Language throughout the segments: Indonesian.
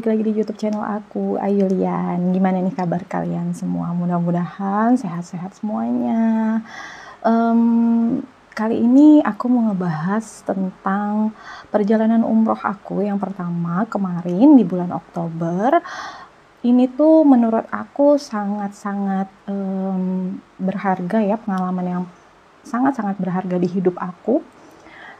balik lagi di YouTube channel aku, Ayulian. Gimana nih kabar kalian semua? Mudah-mudahan sehat-sehat semuanya. Kali ini aku mau ngebahas tentang perjalanan umroh aku yang pertama kemarin di bulan Oktober. Ini tuh menurut aku sangat-sangat berharga ya, pengalaman yang sangat-sangat berharga di hidup aku.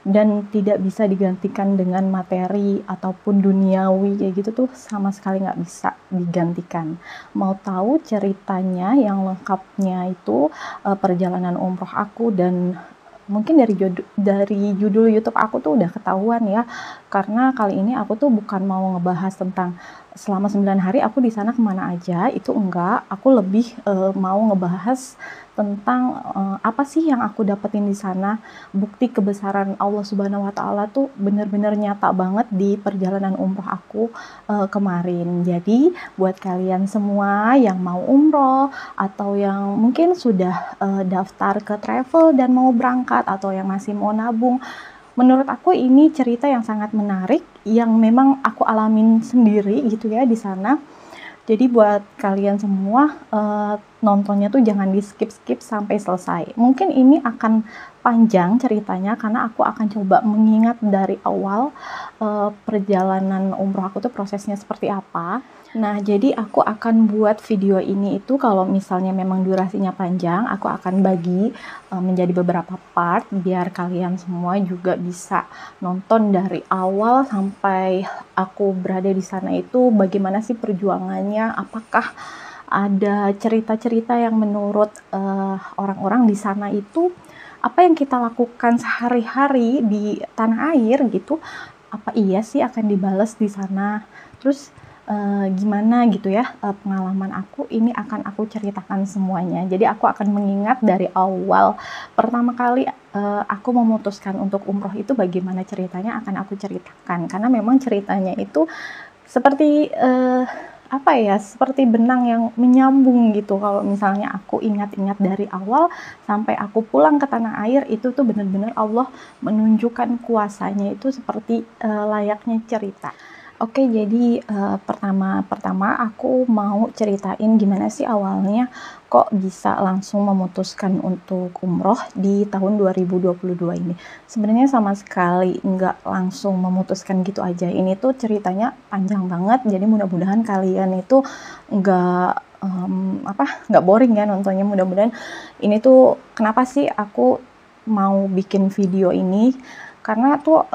Dan tidak bisa digantikan dengan materi ataupun duniawi kayak gitu tuh sama sekali nggak bisa digantikan. Mau tahu ceritanya yang lengkapnya itu perjalanan umroh aku, dan mungkin dari judul YouTube aku tuh udah ketahuan ya, karena kali ini aku tuh bukan mau ngebahas tentang selama 9 hari aku di sana kemana aja, itu enggak. Aku lebih mau ngebahas tentang apa sih yang aku dapetin di sana. Bukti kebesaran Allah Subhanahu wa Ta'ala tuh bener-bener nyata banget di perjalanan umroh aku kemarin. Jadi buat kalian semua yang mau umroh atau yang mungkin sudah daftar ke travel dan mau berangkat, atau yang masih mau nabung, menurut aku ini cerita yang sangat menarik yang memang aku alamin sendiri gitu ya di sana. Jadi buat kalian semua nontonnya tuh jangan di skip-skip sampai selesai. Mungkin ini akan panjang ceritanya karena aku akan coba mengingat dari awal perjalanan umroh aku tuh prosesnya seperti apa. Nah, jadi aku akan buat video ini itu kalau misalnya memang durasinya panjang, aku akan bagi menjadi beberapa part biar kalian semua juga bisa nonton dari awal sampai aku berada di sana itu bagaimana sih perjuangannya, apakah ada cerita-cerita yang menurut orang-orang di sana itu apa yang kita lakukan sehari-hari di tanah air gitu, apa iya sih akan dibalas di sana. Terus gimana gitu ya pengalaman aku, ini akan aku ceritakan semuanya. Jadi aku akan mengingat dari awal pertama kali aku memutuskan untuk umroh itu bagaimana ceritanya akan aku ceritakan, karena memang ceritanya itu seperti apa ya, seperti benang yang menyambung gitu. Kalau misalnya aku ingat-ingat dari awal sampai aku pulang ke tanah air, itu tuh benar-benar Allah menunjukkan kuasanya itu seperti layaknya cerita. Oke, jadi pertama aku mau ceritain gimana sih awalnya kok bisa langsung memutuskan untuk umroh di tahun 2022 ini. Sebenarnya sama sekali nggak langsung memutuskan gitu aja. Ini tuh ceritanya panjang banget, jadi mudah-mudahan kalian itu nggak boring ya nontonnya. Mudah-mudahan ini tuh kenapa sih aku mau bikin video ini, karena tuh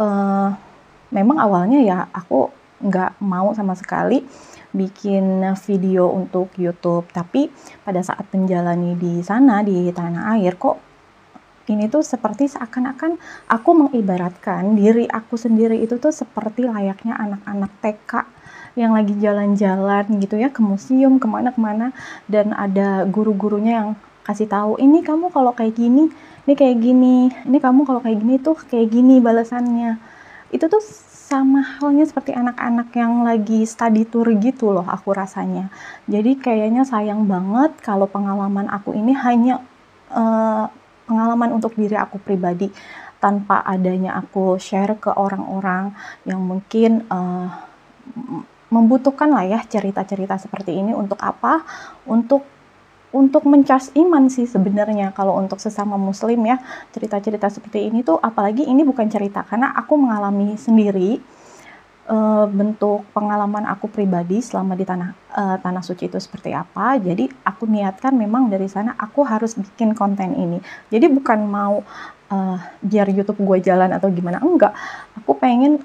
memang awalnya ya aku nggak mau sama sekali bikin video untuk YouTube, tapi pada saat menjalani di sana di tanah air kok ini tuh seperti seakan-akan aku mengibaratkan diri aku sendiri itu tuh seperti layaknya anak-anak TK yang lagi jalan-jalan gitu ya, ke museum kemana-kemana, dan ada guru-gurunya yang kasih tahu, ini kamu kalau kayak gini, ini kayak gini, ini kamu kalau kayak gini tuh kayak gini balasannya. Itu tuh sama halnya seperti anak-anak yang lagi study tour gitu loh aku rasanya. Jadi kayaknya sayang banget kalau pengalaman aku ini hanya pengalaman untuk diri aku pribadi, tanpa adanya aku share ke orang-orang yang mungkin membutuhkan lah ya cerita-cerita seperti ini. Untuk apa? Untuk mencas iman sih sebenarnya. Kalau untuk sesama muslim ya, cerita-cerita seperti ini tuh, apalagi ini bukan cerita karena aku mengalami sendiri, bentuk pengalaman aku pribadi selama di tanah suci itu seperti apa. Jadi aku niatkan memang dari sana aku harus bikin konten ini. Jadi bukan mau biar YouTube gue jalan atau gimana, enggak. Aku pengen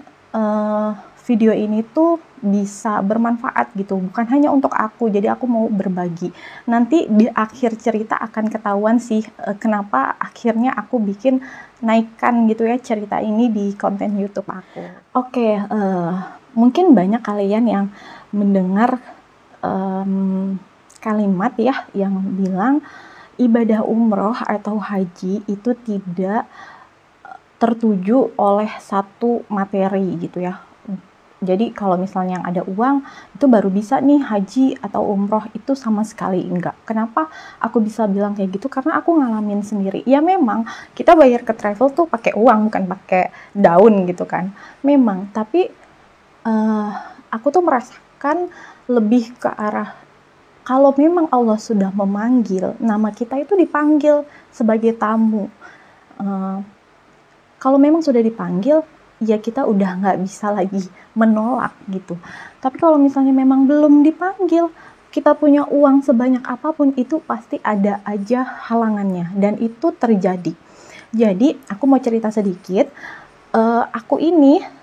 video ini tuh bisa bermanfaat gitu, bukan hanya untuk aku. Jadi aku mau berbagi. Nanti di akhir cerita akan ketahuan sih kenapa akhirnya aku bikin naikkan gitu ya cerita ini di konten YouTube aku. Oke, mungkin banyak kalian yang mendengar kalimat ya yang bilang ibadah umroh atau haji itu tidak tertuju oleh satu materi gitu ya. Jadi kalau misalnya yang ada uang itu baru bisa nih haji atau umroh, itu sama sekali enggak. Kenapa aku bisa bilang kayak gitu? Karena aku ngalamin sendiri. Ya memang kita bayar ke travel tuh pakai uang, bukan pakai daun gitu kan. Memang, tapi aku tuh merasakan bahkan lebih ke arah kalau memang Allah sudah memanggil, nama kita itu dipanggil sebagai tamu. Kalau memang sudah dipanggil, ya kita udah nggak bisa lagi menolak gitu. Tapi kalau misalnya memang belum dipanggil, kita punya uang sebanyak apapun, itu pasti ada aja halangannya, dan itu terjadi. Jadi aku mau cerita sedikit. Aku ini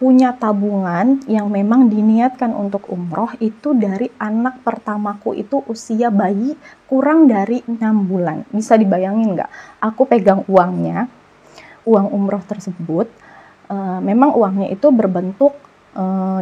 punya tabungan yang memang diniatkan untuk umroh itu dari anak pertamaku itu usia bayi kurang dari 6 bulan. Bisa dibayangin nggak? Aku pegang uangnya, uang umroh tersebut, memang uangnya itu berbentuk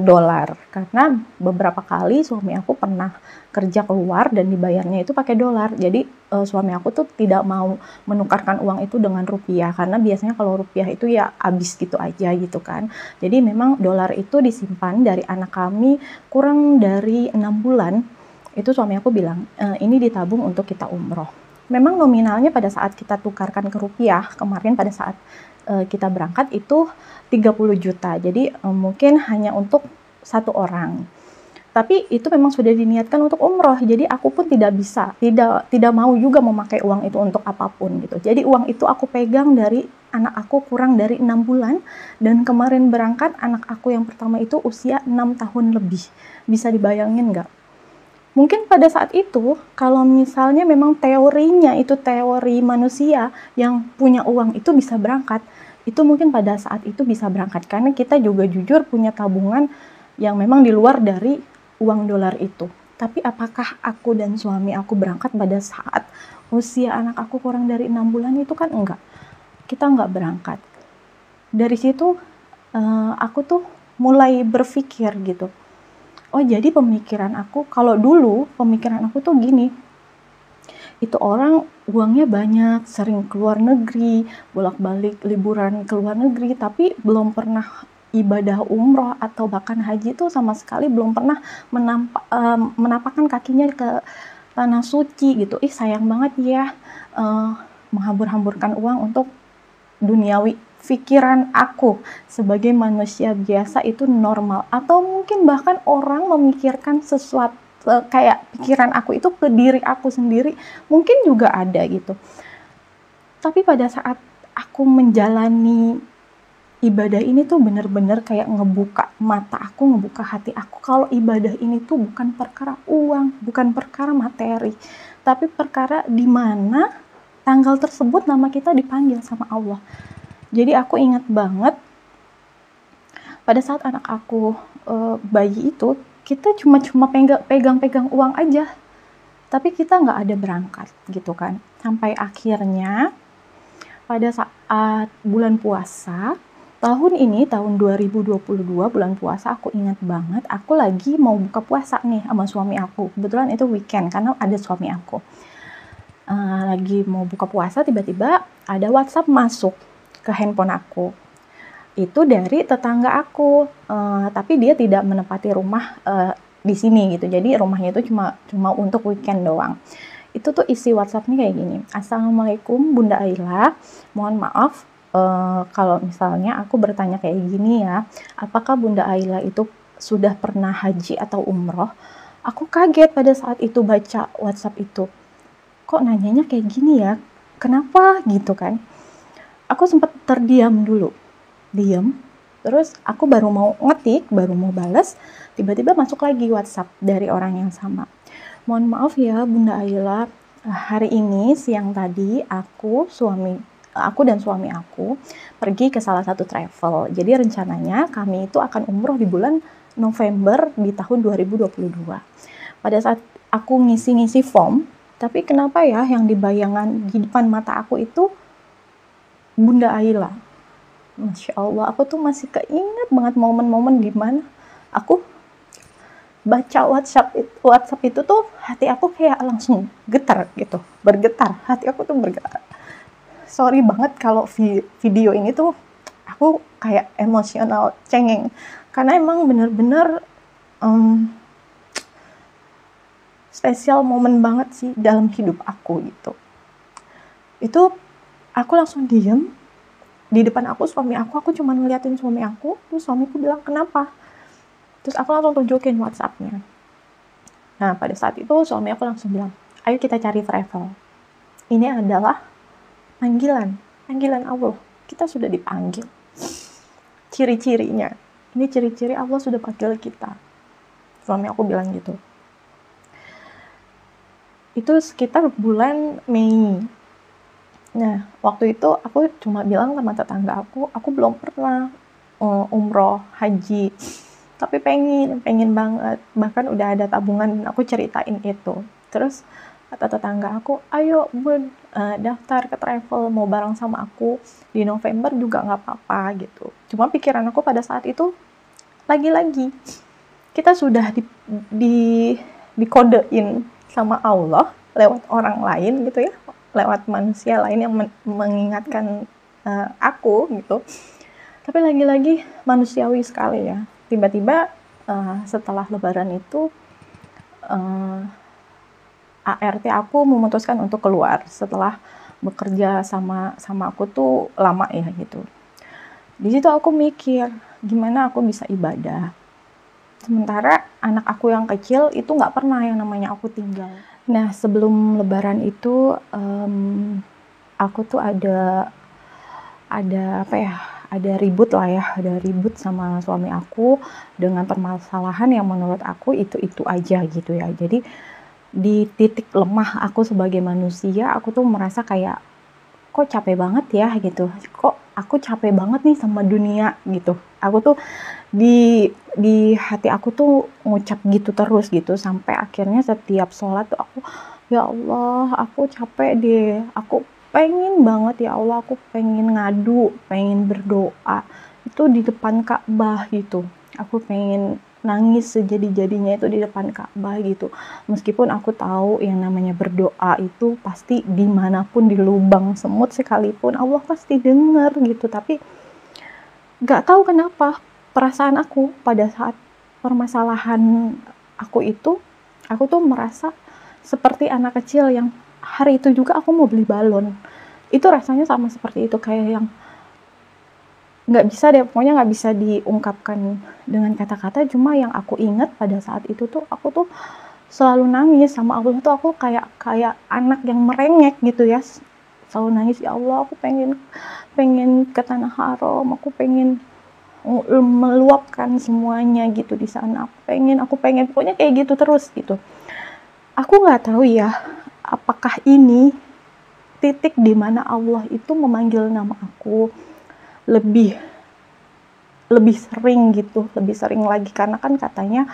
dolar, karena beberapa kali suami aku pernah kerja keluar dan dibayarnya itu pakai dolar. Jadi suami aku tuh tidak mau menukarkan uang itu dengan rupiah, karena biasanya kalau rupiah itu ya habis gitu aja gitu kan. Jadi memang dolar itu disimpan dari anak kami kurang dari 6 bulan. Itu suami aku bilang, ini ditabung untuk kita umroh. Memang nominalnya pada saat kita tukarkan ke rupiah, kemarin pada saat kita berangkat itu 30 juta. Jadi mungkin hanya untuk satu orang. Tapi itu memang sudah diniatkan untuk umroh. Jadi aku pun tidak mau juga memakai uang itu untuk apapun gitu. Jadi uang itu aku pegang dari anak aku kurang dari 6 bulan, dan kemarin berangkat anak aku yang pertama itu usia 6 tahun lebih. Bisa dibayangin nggak? Mungkin pada saat itu, kalau misalnya memang teorinya itu teori manusia yang punya uang itu bisa berangkat, itu mungkin pada saat itu bisa berangkat, karena kita juga jujur punya tabungan yang memang di luar dari uang dolar itu. Tapi apakah aku dan suami aku berangkat pada saat usia anak aku kurang dari 6 bulan? Itu kan enggak. Kita enggak berangkat. Dari situ aku tuh mulai berpikir gitu. Oh, jadi pemikiran aku, kalau dulu pemikiran aku tuh gini, itu orang uangnya banyak, sering keluar negeri, bolak-balik liburan ke luar negeri, tapi belum pernah ibadah umroh atau bahkan haji tuh sama sekali belum pernah menapakkan kakinya ke tanah suci gitu. Sayang banget ya, menghambur-hamburkan uang untuk duniawi. Pikiran aku sebagai manusia biasa itu normal, atau mungkin bahkan orang memikirkan sesuatu kayak pikiran aku itu ke diri aku sendiri, mungkin juga ada gitu. Tapi pada saat aku menjalani ibadah ini tuh bener-bener kayak ngebuka mata aku, ngebuka hati aku, kalau ibadah ini tuh bukan perkara uang, bukan perkara materi, tapi perkara di mana tanggal tersebut nama kita dipanggil sama Allah. Jadi aku ingat banget pada saat anak aku bayi itu, kita cuma pegang-pegang uang aja, tapi kita nggak ada berangkat gitu kan. Sampai akhirnya pada saat bulan puasa tahun ini, tahun 2022 bulan puasa, aku ingat banget, aku lagi mau buka puasa nih sama suami aku. Kebetulan itu weekend karena ada suami aku. Lagi mau buka puasa, tiba-tiba ada WhatsApp masuk ke handphone aku. Itu dari tetangga aku, tapi dia tidak menempati rumah di sini gitu. Jadi rumahnya itu cuma untuk weekend doang. Itu tuh isi WhatsApp-nya kayak gini. Assalamualaikum Bunda Aila, mohon maaf kalau misalnya aku bertanya kayak gini ya. Apakah Bunda Aila itu sudah pernah haji atau umroh? Aku kaget pada saat itu baca WhatsApp itu. Kok nanyanya kayak gini ya? Kenapa gitu kan? Aku sempat terdiam dulu. Diam. Terus aku baru mau ngetik, baru mau balas, tiba-tiba masuk lagi WhatsApp dari orang yang sama. Mohon maaf ya Bunda Aila, hari ini siang tadi aku dan suami aku pergi ke salah satu travel. Jadi rencananya kami itu akan umroh di bulan November di tahun 2022. Pada saat aku ngisi-ngisi form, tapi kenapa ya yang di bayangan di depan mata aku itu Bunda Aila. Masya Allah, aku tuh masih keinget banget momen-momen di mana aku baca WhatsApp itu tuh hati aku kayak langsung getar gitu, bergetar. Hati aku tuh bergetar. Sorry banget kalau video ini tuh aku kayak emosional cengeng, karena emang bener-bener spesial momen banget sih dalam hidup aku gitu. Itu aku langsung diem. Di depan aku suami aku cuma ngeliatin suami aku, terus suamiku bilang, kenapa? Terus aku langsung tunjukin WhatsApp-nya. Nah, pada saat itu suami aku langsung bilang, ayo kita cari travel. Ini adalah panggilan Allah. Kita sudah dipanggil. Ciri-cirinya. Ini ciri-ciri Allah sudah panggil kita. Suami aku bilang gitu. Itu sekitar bulan Mei. Nah, waktu itu aku cuma bilang sama tetangga aku belum pernah umroh, haji. Tapi pengen banget. Bahkan udah ada tabungan dan aku ceritain itu. Terus kata tetangga aku, ayo bun, daftar ke travel, mau bareng sama aku di November juga nggak apa-apa gitu. Cuma pikiran aku pada saat itu, lagi-lagi kita sudah dikodein sama Allah lewat orang lain gitu ya, lewat manusia lain yang mengingatkan aku gitu. Tapi lagi-lagi manusiawi sekali ya. Tiba-tiba setelah lebaran itu ART aku memutuskan untuk keluar setelah bekerja sama aku tuh lama ya gitu. Di situ aku mikir, gimana aku bisa ibadah? Sementara anak aku yang kecil itu nggak pernah yang namanya aku tinggal. Nah, sebelum lebaran itu aku tuh ada apa ya? Ada ribut sama suami aku dengan permasalahan yang menurut aku itu aja gitu ya. Jadi di titik lemah aku sebagai manusia, aku tuh merasa kayak kok capek banget ya gitu. Kok aku capek banget nih sama dunia gitu. Aku tuh di hati aku tuh ngucap gitu terus gitu sampai akhirnya setiap sholat tuh aku, ya Allah, aku capek deh. Aku pengen banget ya Allah, aku pengen ngadu, pengen berdoa itu di depan Ka'bah gitu. Aku pengen nangis sejadi-jadinya itu di depan Ka'bah gitu. Meskipun aku tahu yang namanya berdoa itu pasti dimanapun, di lubang semut sekalipun Allah pasti dengar gitu. Tapi nggak tahu kenapa perasaan aku pada saat permasalahan aku itu, aku tuh merasa seperti anak kecil yang hari itu juga aku mau beli balon. Itu rasanya sama seperti itu, kayak yang nggak bisa deh, pokoknya nggak bisa diungkapkan dengan kata-kata. Cuma yang aku ingat pada saat itu tuh, aku tuh selalu nangis sama Allah tuh, aku kayak anak yang merengek gitu ya, selalu nangis, ya Allah, aku pengen ke Tanah Haram, aku pengen meluapkan semuanya gitu di sana, aku pengen pokoknya kayak gitu terus gitu. Aku nggak tahu ya, apakah ini titik di mana Allah itu memanggil nama aku lebih sering gitu, lebih sering lagi, karena kan katanya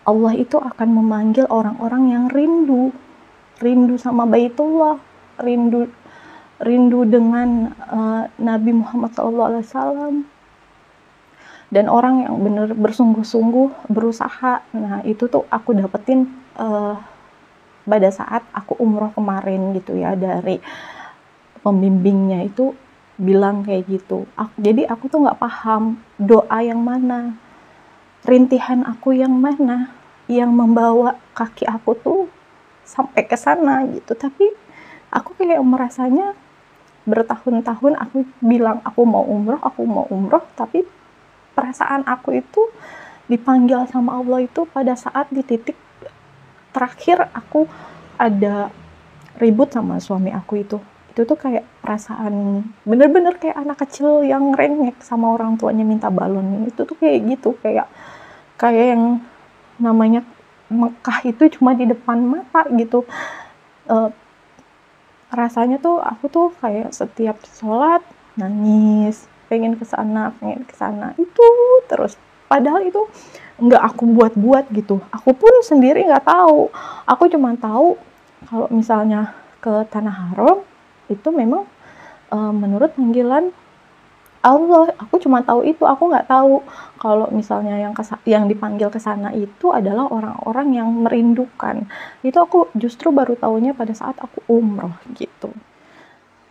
Allah itu akan memanggil orang-orang yang rindu sama Baitullah, rindu dengan Nabi Muhammad SAW, dan orang yang benar bersungguh-sungguh berusaha. Nah, itu tuh aku dapetin pada saat aku umroh kemarin gitu ya, dari pembimbingnya itu bilang kayak gitu. Jadi aku tuh nggak paham doa yang mana, rintihan aku yang mana yang membawa kaki aku tuh sampai ke sana gitu. Tapi aku kayak merasanya bertahun-tahun aku bilang aku mau umroh, tapi perasaan aku itu dipanggil sama Allah itu pada saat di titik terakhir aku ada ribut sama suami aku itu tuh kayak perasaan bener-bener kayak anak kecil yang rengek sama orang tuanya minta balon. Itu tuh kayak gitu, kayak yang namanya Mekah itu cuma di depan mata gitu. Rasanya tuh aku tuh kayak setiap sholat nangis, pengen ke sana itu terus. Padahal itu nggak aku buat-buat gitu. Aku pun sendiri nggak tahu. Aku cuma tahu kalau misalnya ke Tanah Haram itu memang menurut panggilan Allah. Aku cuma tahu itu. Aku nggak tahu kalau misalnya yang dipanggil ke sana itu adalah orang-orang yang merindukan. Itu aku justru baru tahunya pada saat aku umroh gitu.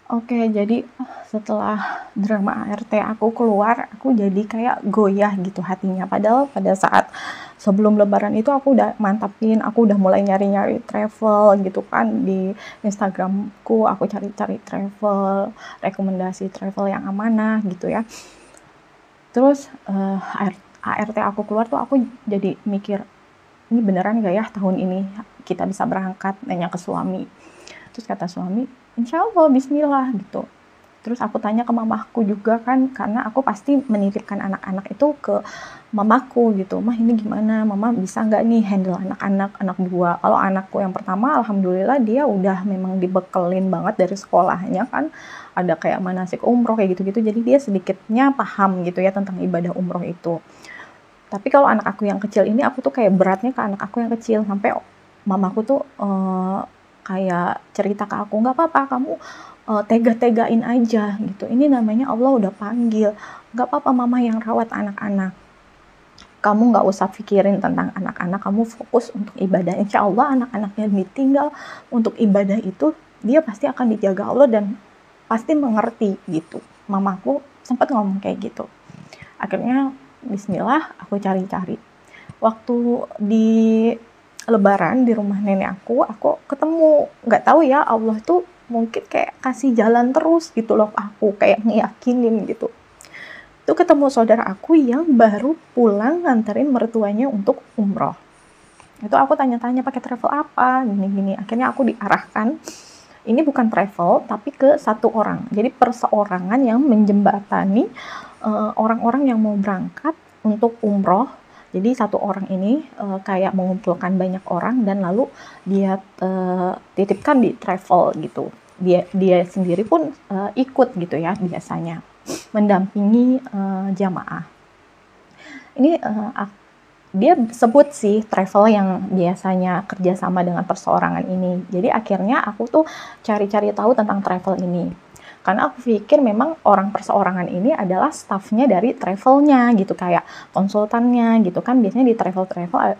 Oke, jadi setelah drama ART aku keluar, aku jadi kayak goyah gitu hatinya. Padahal pada saat sebelum lebaran itu aku udah mantapin, aku udah mulai nyari-nyari travel gitu kan. Di Instagramku aku cari-cari travel, rekomendasi travel yang amanah gitu ya. Terus ART aku keluar tuh aku jadi mikir, ini beneran gak ya tahun ini kita bisa berangkat, nanya ke suami. Terus kata suami, insya Allah, bismillah gitu. Terus aku tanya ke mamaku juga kan, karena aku pasti menitipkan anak-anak itu ke mamaku gitu. Mah ini gimana, mama bisa nggak nih handle anak-anak, anak dua. Kalau anakku yang pertama, alhamdulillah dia udah memang dibekelin banget dari sekolahnya kan. Ada kayak manasik umroh kayak gitu-gitu, jadi dia sedikitnya paham gitu ya tentang ibadah umroh itu. Tapi kalau anak aku yang kecil ini, aku tuh kayak beratnya ke anak aku yang kecil, sampai mamaku tuh kayak cerita ke aku, nggak apa-apa kamu tega-tegain aja gitu. Ini namanya Allah udah panggil. Nggak apa-apa mama yang rawat anak-anak. Kamu nggak usah pikirin tentang anak-anak, kamu fokus untuk ibadah. Insya Allah anak-anaknya ditinggal untuk ibadah itu, dia pasti akan dijaga Allah dan pasti mengerti gitu. Mamaku sempat ngomong kayak gitu. Akhirnya bismillah aku cari-cari. Waktu di Lebaran di rumah nenek aku ketemu, nggak tahu ya, Allah tuh mungkin kayak kasih jalan terus gitu loh, aku kayak ngeyakinin gitu. Itu ketemu saudara aku yang baru pulang nganterin mertuanya untuk umroh. Itu aku tanya-tanya pakai travel apa, gini-gini. Akhirnya aku diarahkan, ini bukan travel tapi ke satu orang. Jadi perseorangan yang menjembatani orang-orang yang mau berangkat untuk umroh. Jadi satu orang ini kayak mengumpulkan banyak orang dan lalu dia titipkan di travel gitu. Dia sendiri pun ikut gitu ya biasanya mendampingi jamaah. Ini dia sebut sih travel yang biasanya kerjasama dengan perseorangan ini. Jadi akhirnya aku tuh cari-cari tahu tentang travel ini. Karena aku pikir memang orang perseorangan ini adalah staffnya dari travelnya gitu, kayak konsultannya gitu kan. Biasanya di travel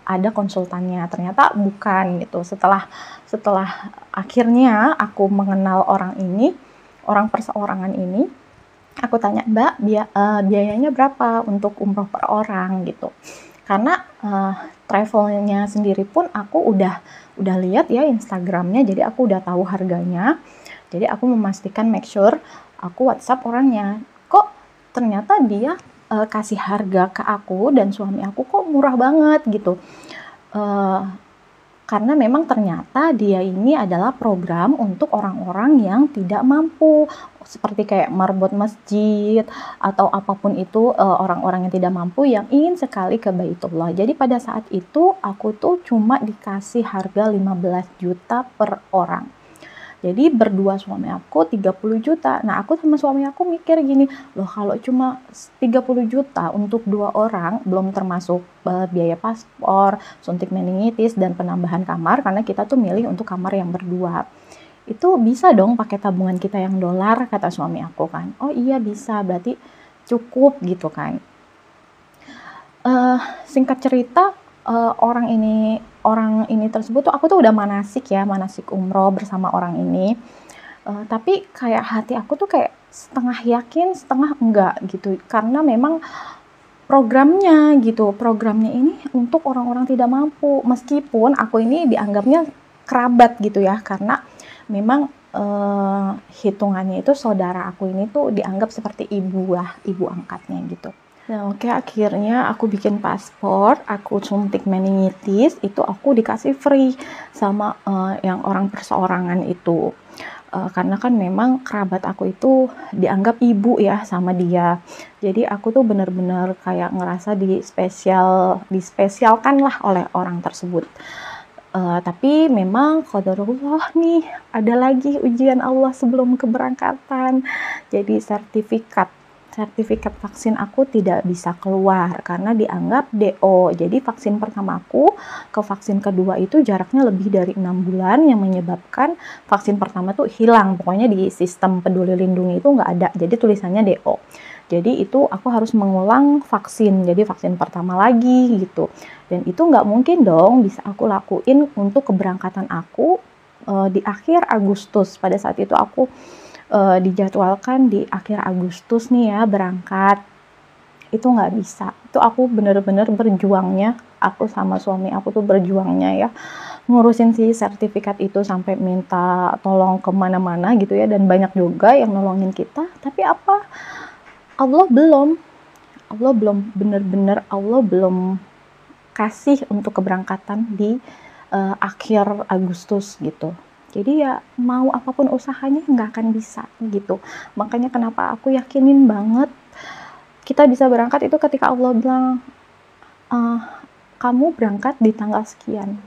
ada konsultannya, ternyata bukan gitu. Setelah akhirnya aku mengenal orang ini, orang perseorangan ini, aku tanya, Mbak, biayanya berapa untuk umroh per orang gitu. Karena travelnya sendiri pun aku udah lihat ya Instagramnya, jadi aku udah tahu harganya. Jadi aku memastikan, make sure aku WhatsApp orangnya. Kok ternyata dia kasih harga ke aku dan suami aku kok murah banget gitu. Karena memang ternyata dia ini adalah program untuk orang-orang yang tidak mampu, seperti kayak marbot masjid atau apapun itu, orang-orang yang tidak mampu yang ingin sekali ke Baitullah. Jadi pada saat itu aku tuh cuma dikasih harga 15 juta per orang. Jadi berdua suami aku 30 juta. Nah aku sama suami aku mikir gini, loh kalau cuma 30 juta untuk 2 orang, belum termasuk biaya paspor, suntik meningitis, dan penambahan kamar, karena kita tuh milih untuk kamar yang berdua. Itu bisa dong pakai tabungan kita yang dolar, kata suami aku kan. Oh iya bisa, berarti cukup gitu kan. Singkat cerita, orang ini tersebut tuh, aku tuh udah manasik umroh bersama orang ini, tapi kayak hati aku tuh kayak setengah yakin setengah enggak gitu, karena memang programnya ini untuk orang-orang tidak mampu, meskipun aku ini dianggapnya kerabat gitu ya, karena memang hitungannya itu saudara aku ini tuh dianggap seperti ibu angkatnya gitu. Nah oke, akhirnya aku bikin paspor, aku suntik meningitis, itu aku dikasih free sama yang orang perseorangan itu. Karena kan memang kerabat aku itu dianggap ibu ya sama dia. Jadi aku tuh bener-bener kayak ngerasa dispesialkan lah oleh orang tersebut. Tapi memang qadarullah nih, ada lagi ujian Allah sebelum keberangkatan. Jadi sertifikat vaksin aku tidak bisa keluar karena dianggap DO. Jadi vaksin pertama aku ke vaksin kedua itu jaraknya lebih dari 6 bulan, yang menyebabkan vaksin pertama tuh hilang. Pokoknya di sistem peduli lindungi itu nggak ada, jadi tulisannya DO. Jadi itu aku harus mengulang vaksin, jadi vaksin pertama lagi gitu. Dan itu nggak mungkin dong bisa aku lakuin untuk keberangkatan aku di akhir Agustus. Pada saat itu aku dijadwalkan di akhir Agustus nih ya berangkat. Itu nggak bisa. Itu aku bener-bener berjuangnya, aku sama suami aku tuh berjuangnya ya, ngurusin si sertifikat itu sampai minta tolong kemana-mana gitu ya, dan banyak juga yang nolongin kita. Tapi apa, Allah belum Allah belum kasih untuk keberangkatan di akhir Agustus gitu. Jadi ya mau apapun usahanya nggak akan bisa gitu. Makanya kenapa aku yakinin banget kita bisa berangkat itu ketika Allah bilang kamu berangkat di tanggal sekian.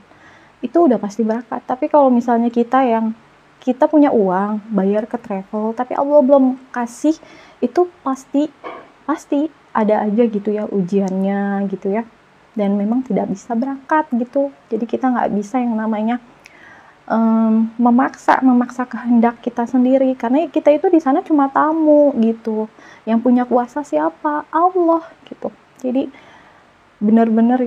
Itu udah pasti berangkat. Tapi kalau misalnya kita punya uang bayar ke travel tapi Allah belum kasih, itu pasti ada aja gitu ya ujiannya gitu ya, dan memang tidak bisa berangkat gitu. Jadi kita nggak bisa yang namanya memaksa kehendak kita sendiri, karena kita itu di sana cuma tamu gitu. Yang punya kuasa siapa? Allah gitu. Jadi benar-benar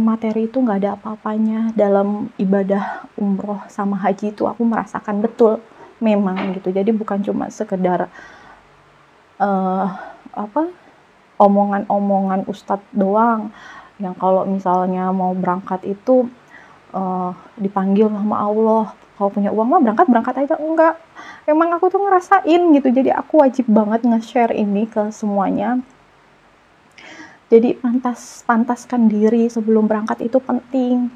materi itu nggak ada apa-apanya dalam ibadah umroh sama haji itu. Aku merasakan betul memang gitu. Jadi bukan cuma sekedar omongan-omongan ustadz doang, yang kalau misalnya mau berangkat itu dipanggil sama Allah, kalau punya uang mah berangkat aja. Enggak, emang aku tuh ngerasain gitu. Jadi aku wajib banget nge-share ini ke semuanya. Jadi pantaskan diri sebelum berangkat itu penting.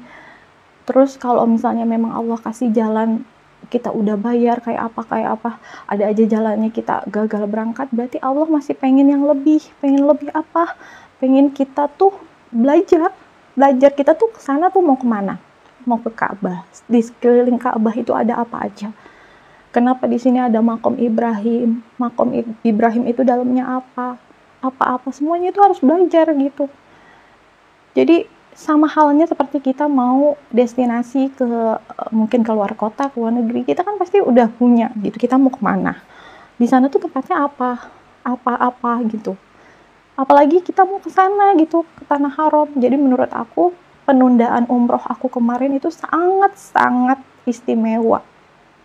Terus kalau misalnya memang Allah kasih jalan, kita udah bayar kayak apa, ada aja jalannya kita gagal berangkat, berarti Allah masih pengen yang lebih. Pengen lebih apa? Pengen kita tuh belajar kita tuh kesana tuh mau kemana? Mau ke Ka'bah. Di sekeliling Ka'bah itu ada apa aja? Kenapa di sini ada makom Ibrahim? Makom Ibrahim itu dalamnya apa semuanya itu harus belajar gitu. Jadi sama halnya seperti kita mau destinasi ke mungkin ke luar kota, ke luar negeri, kita kan pasti udah punya gitu, kita mau kemana, di sana tuh tempatnya apa gitu. Apalagi kita mau ke sana gitu, ke tanah haram. Jadi menurut aku penundaan umroh aku kemarin itu sangat istimewa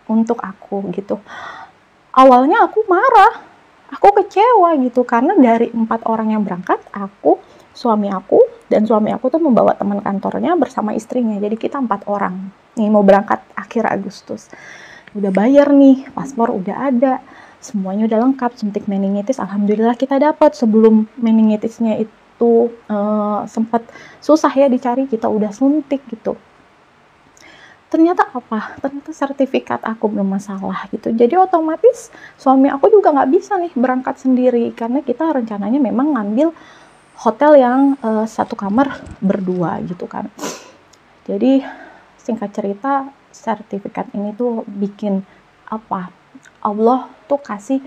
untuk aku gitu. Awalnya aku marah, aku kecewa gitu, karena dari 4 orang yang berangkat, aku, suami aku, dan suami aku tuh membawa teman kantornya bersama istrinya. Jadi kita 4 orang nih mau berangkat akhir Agustus. Udah bayar nih, paspor udah ada, semuanya udah lengkap. Suntik meningitis alhamdulillah kita dapat. Sebelum meningitisnya itu sempat susah ya dicari, kita udah suntik gitu. Ternyata sertifikat aku belum masalah gitu. Jadi otomatis suami aku juga nggak bisa nih berangkat sendiri, karena kita rencananya memang ngambil hotel yang satu kamar berdua gitu kan. Jadi singkat cerita, sertifikat ini tuh bikin Allah tuh kasih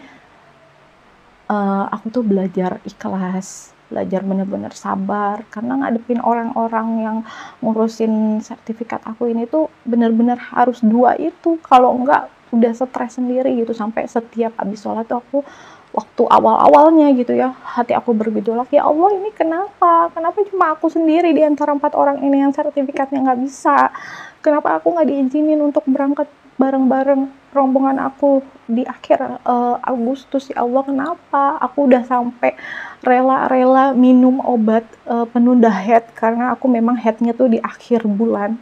aku tuh belajar ikhlas, belajar bener-bener sabar, karena ngadepin orang-orang yang ngurusin sertifikat aku ini tuh bener-bener harus 2 itu, kalau enggak udah stres sendiri gitu. Sampai setiap habis sholat tuh aku, waktu awal-awalnya gitu ya, hati aku bergejolak, ya Allah ini kenapa cuma aku sendiri di antara 4 orang ini yang sertifikatnya nggak bisa, kenapa aku nggak diizinin untuk berangkat bareng-bareng rombongan aku di akhir Agustus, ya Allah kenapa? Aku udah sampai rela minum obat penunda head, karena aku memang headnya tuh di akhir bulan,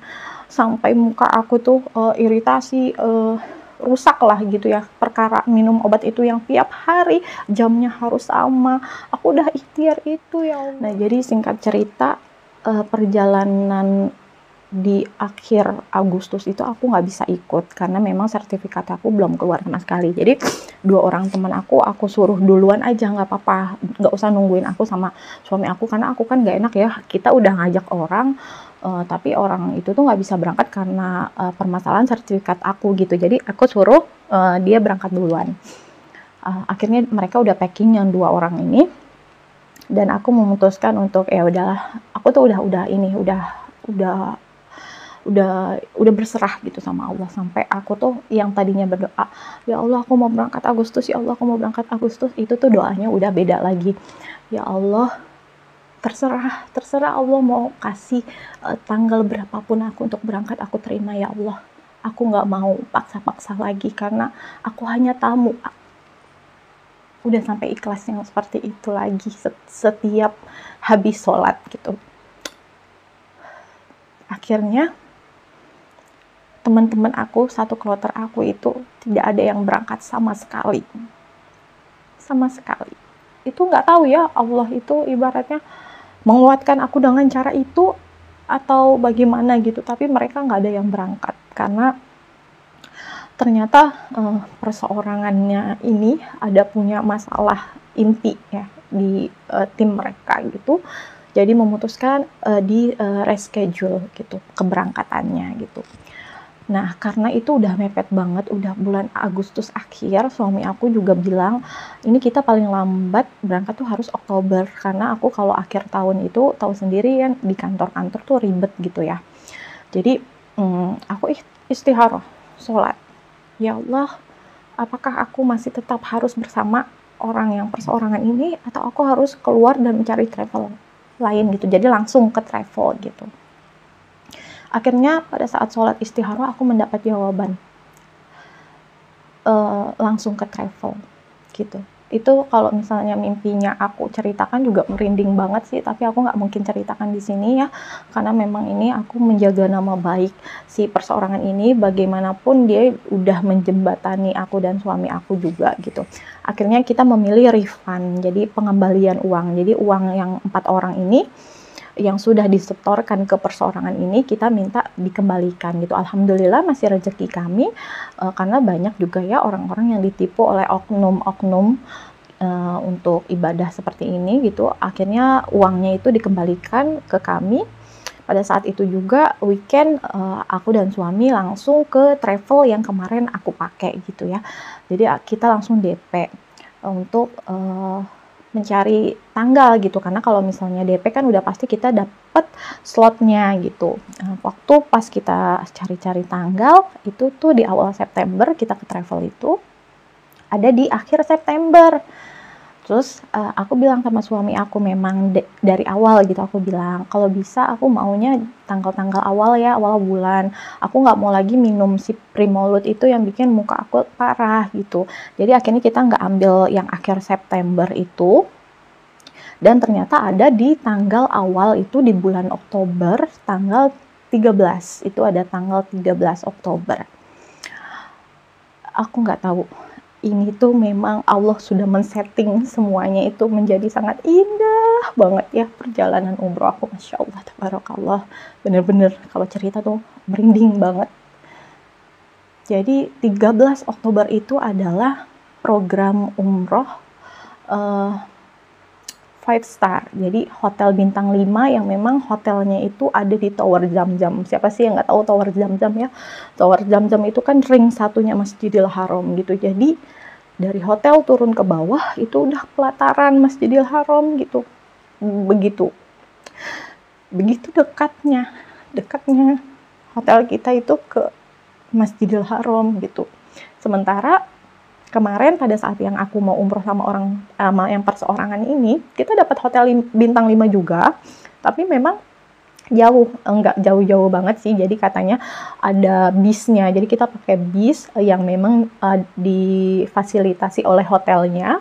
sampai muka aku tuh iritasi, rusak lah gitu ya, perkara minum obat itu yang tiap hari jamnya harus sama. Aku udah ikhtiar itu ya Allah. Nah jadi singkat cerita, perjalanan di akhir Agustus itu aku nggak bisa ikut, karena memang sertifikat aku belum keluar sama sekali. Jadi 2 orang teman aku suruh duluan aja, nggak apa-apa, nggak usah nungguin aku sama suami aku, karena aku kan nggak enak ya, kita udah ngajak orang tapi orang itu tuh nggak bisa berangkat karena permasalahan sertifikat aku gitu. Jadi aku suruh dia berangkat duluan. Akhirnya mereka udah packing yang 2 orang ini, dan aku memutuskan untuk ya udahlah, aku tuh udah berserah gitu sama Allah. Sampai aku tuh yang tadinya berdoa, ya Allah aku mau berangkat Agustus, ya Allah aku mau berangkat Agustus, itu tuh doanya udah beda lagi. Ya Allah, terserah Allah mau kasih tanggal berapapun aku untuk berangkat, aku terima ya Allah. Aku nggak mau paksa-paksa lagi, karena aku hanya tamu. Udah sampai ikhlas yang seperti itu lagi setiap habis sholat gitu. Akhirnya teman-teman aku, satu kloter aku itu tidak ada yang berangkat sama sekali. itu nggak tahu ya, Allah itu ibaratnya menguatkan aku dengan cara itu atau bagaimana gitu, tapi mereka nggak ada yang berangkat karena ternyata perseorangannya ini ada punya masalah inti ya di tim mereka gitu, jadi memutuskan di reschedule gitu keberangkatannya gitu. Nah, karena itu udah mepet banget, udah bulan Agustus akhir, suami aku juga bilang, ini kita paling lambat berangkat tuh harus Oktober, karena aku kalau akhir tahun itu, tahu sendiri kan di kantor-kantor tuh ribet gitu ya. Jadi, aku istikharah, sholat. Ya Allah, apakah aku masih tetap harus bersama orang yang perseorangan ini, atau aku harus keluar dan mencari travel lain gitu, jadi langsung ke travel gitu. Akhirnya pada saat sholat istikharah aku mendapat jawaban langsung ke travel gitu. Itu kalau misalnya mimpinya aku ceritakan juga merinding banget sih, tapi aku nggak mungkin ceritakan di sini ya, karena memang ini aku menjaga nama baik si perseorangan ini, bagaimanapun dia udah menjembatani aku dan suami aku juga gitu. Akhirnya kita memilih refund, jadi pengembalian uang. Jadi uang yang 4 orang ini yang sudah disetorkan ke perseorangan ini kita minta dikembalikan gitu. Alhamdulillah masih rezeki kami karena banyak juga ya orang-orang yang ditipu oleh oknum-oknum untuk ibadah seperti ini gitu. Akhirnya uangnya itu dikembalikan ke kami. Pada saat itu juga weekend aku dan suami langsung ke travel yang kemarin aku pakai gitu ya. Jadi kita langsung DP untuk mencari tanggal gitu, karena kalau misalnya DP kan udah pasti kita dapet slotnya gitu. Waktu pas kita cari-cari tanggal itu tuh di awal September, kita ke travel itu ada di akhir September. Terus aku bilang sama suami aku, memang dari awal gitu aku bilang kalau bisa aku maunya tanggal-tanggal awal ya, awal bulan. Aku nggak mau lagi minum si Primolud itu yang bikin muka aku parah gitu. Jadi akhirnya kita nggak ambil yang akhir September itu. Dan ternyata ada di tanggal awal itu di bulan Oktober, tanggal 13. Itu ada tanggal 13 Oktober. Aku nggak tahu. Ini tuh memang Allah sudah men-setting semuanya itu menjadi sangat indah banget ya perjalanan umroh aku. Masya Allah, tabarakallah. Bener-bener kalau cerita tuh merinding banget. Jadi 13 Oktober itu adalah program umroh 5 star. Jadi hotel bintang 5 yang memang hotelnya itu ada di Tower Zamzam. Siapa sih yang nggak tahu Tower Zamzam ya? Tower Zamzam itu kan ring satunya Masjidil Haram gitu. Jadi dari hotel turun ke bawah itu udah pelataran Masjidil Haram gitu. Begitu dekatnya hotel kita itu ke Masjidil Haram gitu. Sementara kemarin pada saat yang aku mau umroh sama yang perseorangan ini, kita dapat hotel bintang 5 juga, tapi memang enggak jauh-jauh banget sih. Jadi katanya ada bisnya, jadi kita pakai bis yang memang difasilitasi oleh hotelnya,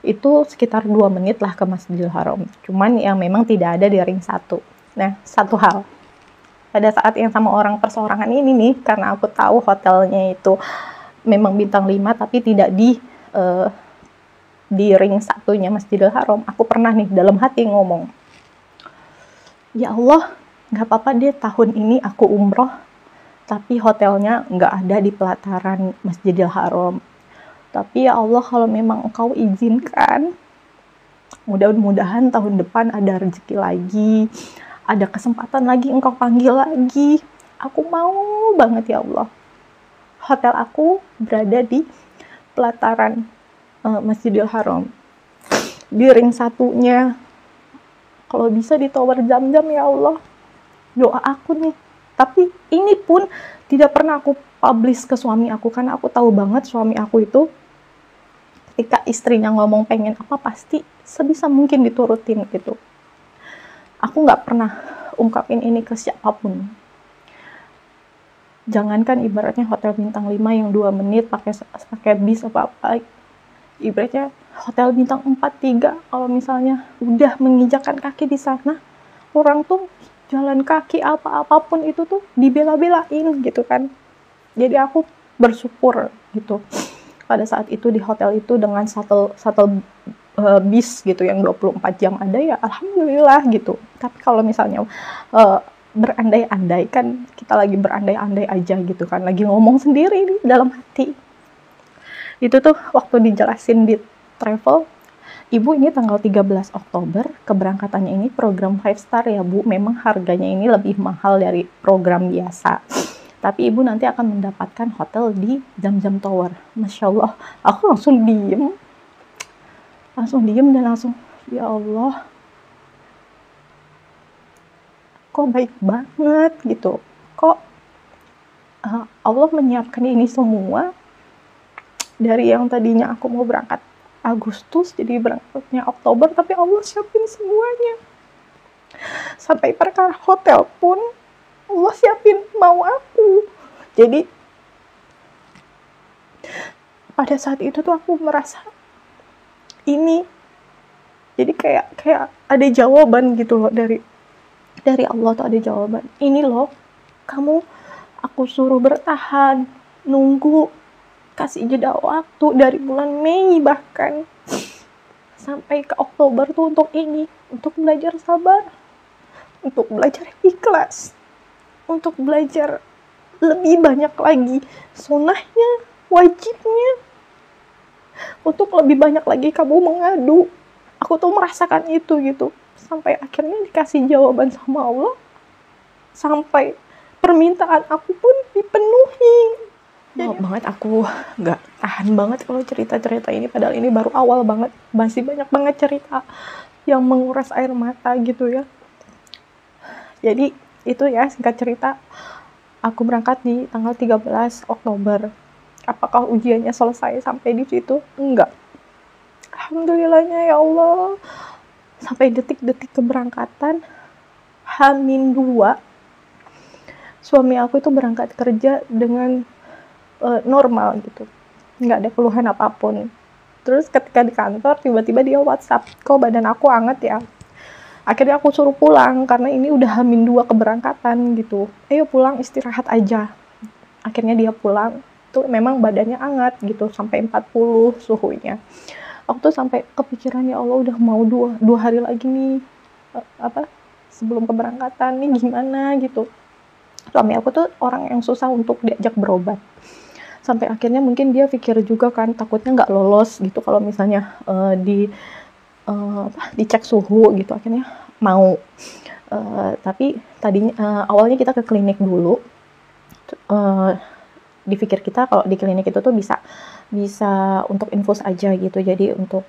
itu sekitar 2 menit lah ke Masjidil Haram. Cuman yang memang tidak ada di ring 1. Nah, satu hal, pada saat yang sama orang perseorangan ini nih, karena aku tahu hotelnya itu memang bintang 5 tapi tidak di ring satunya Masjidil Haram, aku pernah nih dalam hati ngomong, ya Allah, nggak apa-apa deh tahun ini aku umroh tapi hotelnya nggak ada di pelataran Masjidil Haram, tapi ya Allah kalau memang Engkau izinkan, mudah-mudahan tahun depan ada rezeki lagi, ada kesempatan lagi Engkau panggil lagi, aku mau banget ya Allah hotel aku berada di pelataran Masjidil Haram. Di ring satunya, kalau bisa di Tower Zamzam ya Allah. Doa aku nih. Tapi ini pun tidak pernah aku publish ke suami aku, karena aku tahu banget suami aku itu ketika istrinya ngomong pengen apa pasti sebisa mungkin diturutin gitu. Aku nggak pernah ungkapin ini ke siapapun. Jangankan ibaratnya hotel bintang 5 yang 2 menit pakai bis apa-apa, ibaratnya hotel bintang 4, 3 kalau misalnya udah menginjakkan kaki di sana, orang tuh jalan kaki apapun itu tuh dibela-belain gitu kan. Jadi aku bersyukur gitu pada saat itu di hotel itu dengan shuttle bis gitu yang 24 jam ada, ya alhamdulillah gitu. Tapi kalau misalnya berandai-andai, kan kita lagi berandai-andai aja gitu kan, lagi ngomong sendiri nih dalam hati. Itu tuh waktu dijelasin di travel, Ibu ini tanggal 13 Oktober, keberangkatannya ini program 5 star ya Bu, memang harganya ini lebih mahal dari program biasa. Tapi Ibu nanti akan mendapatkan hotel di Zamzam Tower. Masya Allah, aku langsung diem dan langsung, ya Allah, kok baik banget gitu. Kok Allah menyiapkan ini semua, dari yang tadinya aku mau berangkat Agustus jadi berangkatnya Oktober, tapi Allah siapin semuanya. Sampai perkara hotel pun Allah siapin mau aku. Jadi pada saat itu tuh aku merasa ini, jadi kayak ada jawaban gitu loh, dari Allah tuh ada jawaban. Ini loh, kamu aku suruh bertahan, nunggu, kasih jeda waktu dari bulan Mei bahkan sampai ke Oktober tuh untuk ini, untuk belajar sabar, untuk belajar ikhlas, untuk belajar lebih banyak lagi sunnahnya, wajibnya, untuk lebih banyak lagi kamu mengadu. Aku tuh merasakan itu gitu, sampai akhirnya dikasih jawaban sama Allah, sampai permintaan aku pun dipenuhi. Maaf banget, aku gak tahan banget kalau cerita-cerita ini, padahal ini baru awal banget, masih banyak banget cerita yang menguras air mata gitu ya. Jadi itu ya, singkat cerita, aku berangkat di tanggal 13 Oktober. Apakah ujiannya selesai sampai di situ? Enggak. Alhamdulillahnya ya Allah, sampai detik-detik keberangkatan, H-2, suami aku itu berangkat kerja dengan normal gitu, nggak ada keluhan apapun. Terus ketika di kantor tiba-tiba dia WhatsApp, kok badan aku anget ya. Akhirnya aku suruh pulang karena ini udah H-2 keberangkatan gitu, ayo pulang istirahat aja. Akhirnya dia pulang, tuh memang badannya anget gitu, sampai 40 suhunya. Aku tuh sampai kepikiran, ya Allah, udah mau dua hari lagi nih sebelum keberangkatan nih, gimana gitu. Suami aku tuh orang yang susah untuk diajak berobat. Sampai akhirnya mungkin dia pikir juga kan, takutnya nggak lolos gitu kalau misalnya dicek suhu gitu. Akhirnya mau, tapi tadinya awalnya kita ke klinik dulu. Dipikir kita kalau di klinik itu tuh bisa untuk infus aja gitu, jadi untuk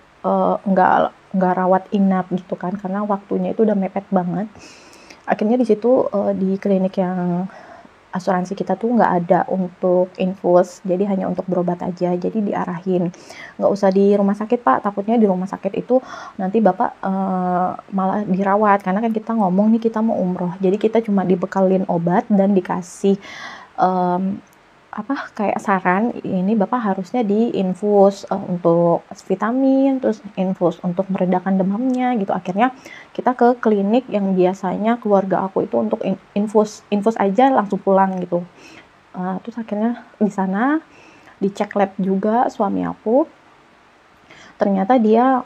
nggak rawat inap gitu kan, karena waktunya itu udah mepet banget. Akhirnya di situ di klinik yang asuransi kita tuh nggak ada untuk infus, jadi hanya untuk berobat aja. Jadi diarahin, nggak usah di rumah sakit Pak, takutnya di rumah sakit itu nanti Bapak malah dirawat, karena kan kita ngomong nih kita mau umroh, jadi kita cuma dibekalin obat dan dikasih kayak saran, ini Bapak harusnya diinfus untuk vitamin, terus infus untuk meredakan demamnya gitu. Akhirnya kita ke klinik yang biasanya keluarga aku itu untuk infus aja langsung pulang gitu. Terus akhirnya di sana dicek lab juga suami aku, ternyata dia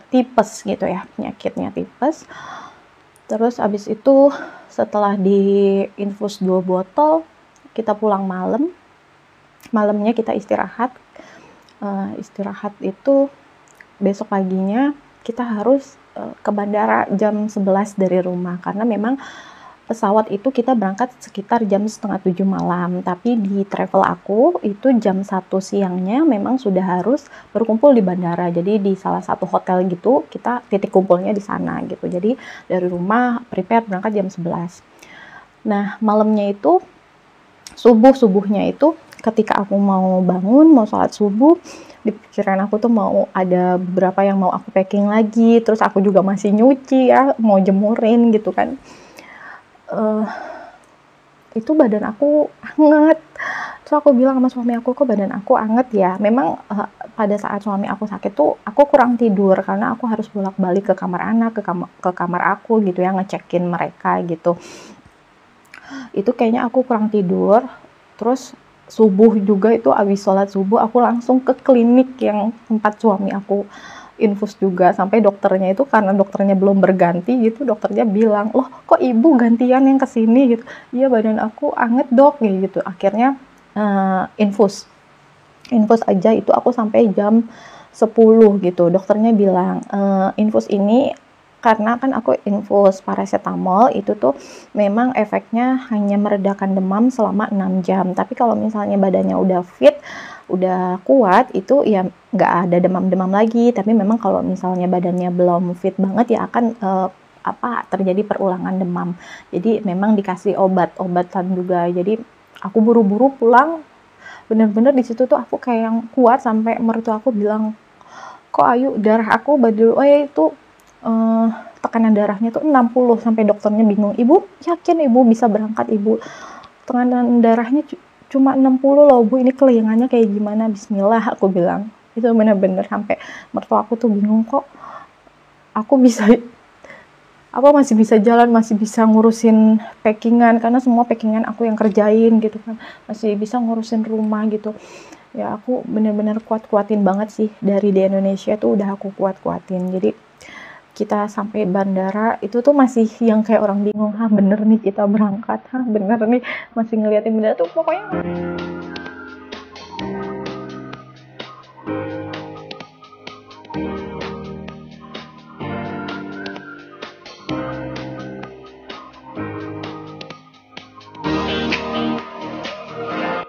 tipes gitu ya, penyakitnya tipes. Terus abis itu setelah diinfus 2 botol, kita pulang malamnya kita istirahat. Istirahat itu besok paginya kita harus ke bandara jam 11 dari rumah, karena memang pesawat itu kita berangkat sekitar jam 6:30 malam, tapi di travel aku itu jam 1 siangnya memang sudah harus berkumpul di bandara. Jadi di salah satu hotel gitu, kita titik kumpulnya di sana gitu. Jadi dari rumah prepare berangkat jam 11. Nah, malamnya itu subuhnya itu ketika aku mau bangun, mau sholat subuh, di pikiran aku tuh mau ada beberapa yang mau aku packing lagi, terus aku juga masih nyuci ya, mau jemurin gitu kan. Itu badan aku anget. Terus aku bilang sama suami aku, kok badan aku anget ya. Memang pada saat suami aku sakit tuh aku kurang tidur, karena aku harus bolak-balik ke kamar anak, ke kamar aku gitu ya, ngecekin mereka gitu. Itu kayaknya aku kurang tidur. Terus subuh juga itu habis sholat subuh aku langsung ke klinik yang tempat suami aku infus juga, sampai dokternya itu karena dokternya belum berganti gitu, dokternya bilang, "Loh kok ibu gantian yang kesini?" gitu. "Iya badan aku anget dok," gitu. Akhirnya infus aja itu aku sampai jam 10 gitu. Dokternya bilang, infus ini karena kan aku infus paracetamol itu tuh memang efeknya hanya meredakan demam selama 6 jam. Tapi kalau misalnya badannya udah fit, udah kuat, itu ya nggak ada demam-demam lagi. Tapi memang kalau misalnya badannya belum fit banget ya akan terjadi perulangan demam. Jadi memang dikasih obat-obatan juga. Jadi aku buru-buru pulang, bener-bener di situ tuh aku kayak yang kuat sampai mertua aku bilang, "Kok Ayu darah aku itu tekanan darahnya tuh 60," sampai dokternya bingung. "Ibu yakin ibu bisa berangkat ibu? Tekanan darahnya cuma 60 loh bu, ini kelingannya kayak gimana?" "Bismillah," aku bilang. Itu bener-bener sampai mertua aku tuh bingung, kok aku bisa masih bisa jalan, masih bisa ngurusin packingan, karena semua packingan aku yang kerjain gitu kan, masih bisa ngurusin rumah gitu. Ya aku bener-bener kuat-kuatin banget sih, dari di Indonesia tuh udah aku kuat-kuatin. Jadi kita sampai bandara itu tuh masih yang kayak orang bingung, bener nih kita berangkat, bener nih masih ngeliatin bendera tuh pokoknya.